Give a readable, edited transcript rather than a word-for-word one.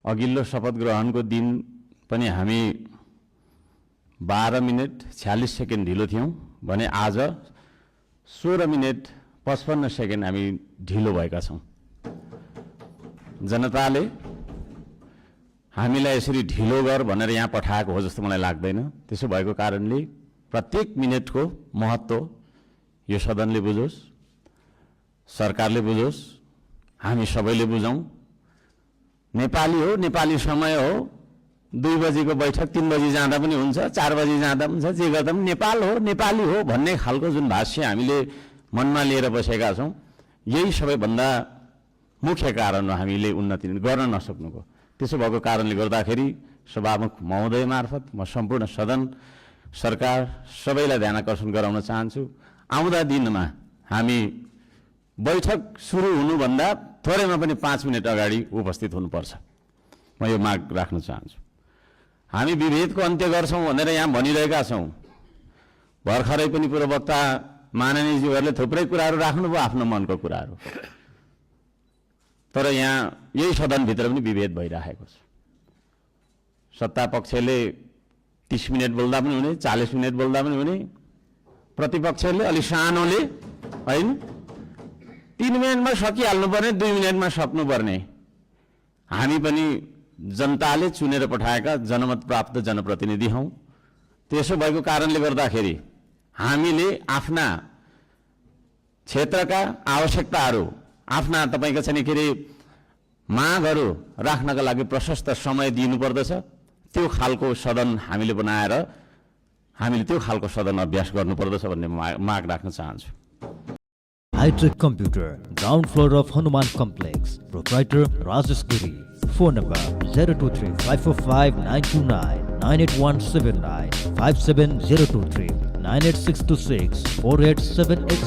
अघिल्लो शपथ ग्रहणको दिन पनि हामी 12 मिनेट 46 सेकेन्ड ढिलो थियौं भने आज 16 मिनेट 55 सेकेन्ड हामी ढिलो भएका छौं। जनताले हामीलाई यसरी ढिलो गर भनेर यहाँ पठाएको हो जस्तो मलाई लाग्दैन। त्यसो भएको कारणले प्रत्येक मिनेटको महत्व यो सदनले बुझोस्, सरकारले बुझोस्, हामी सबैले बुझौं। नेपाली हो, नेपाली समय हो, 2 बजेको बैठक 3 बजे जाँदा पनि हुन्छ, 4 बजे जाँदा पनि हुन्छ, जे गर्दा पनि नेपाल हो, नेपाली हो भन्ने खालको जुन भाष्य हामीले मनमा लिएर बसेका छौं, यही सबैभन्दा मुख्य कारण हो हामीले उन्नति गर्न नसक्नुको। त्यसो भएको कारणले गर्दाखेरि सभामुख महोदय मार्फत म सम्पूर्ण सदन, सरकार सबैलाई ध्यान आकर्षण गराउन चाहन्छु। आउँदा दिनमा हामी बैठक सुरु हुनुभन्दा थोरैमा पनि 5 मिनेट अगाडि उपस्थित हुनुपर्छ। म यो माग राख्न चाहन्छु। हामी विभेदको अन्त्य गर्छौं भनेर यहाँ भनिरहेका छौं। भर्खरै पनि पूर्ववक्ता माननीयज्यूहरूले थुप्रै कुराहरू राख्नुभयो, आफ्नो मनको कुराहरू। तर यहाँ यही सदनभित्र पनि विभेद भइरहेको छ। सत्ता पक्षले 30 मिनेट बोल्दा पनि हुने, 40 मिनेट बोल्दा पनि हुने, प्रतिपक्षले अलि सानोले हैन 3 मिनेटमा सकिहाल्नु पर्ने, 2 मिनेटमा सक्नुपर्ने। हामी पनि जनताले चुनेर पठाएका जनमत प्राप्त जनप्रतिनिधि हौं। त्यसो भएको कारणले गर्दाखेरि हामीले आफ्ना क्षेत्रका आवश्यकताहरू, आफ्ना तपाईको चाहिँ के रे मागहरू राख्नका लागि प्रशस्त समय दिनुपर्दछ। त्यो खालको सदन हामीले बनाएर हामीले त्यो खालको सदन अभ्यास गर्नुपर्दछ भन्ने माग राख्न चाहन्छु। High-Tech Computer, ground floor of Hanuman Complex. Proprietor Rajesh Giri. Phone number 023-545-929, 98179, 57023, 98626 4878.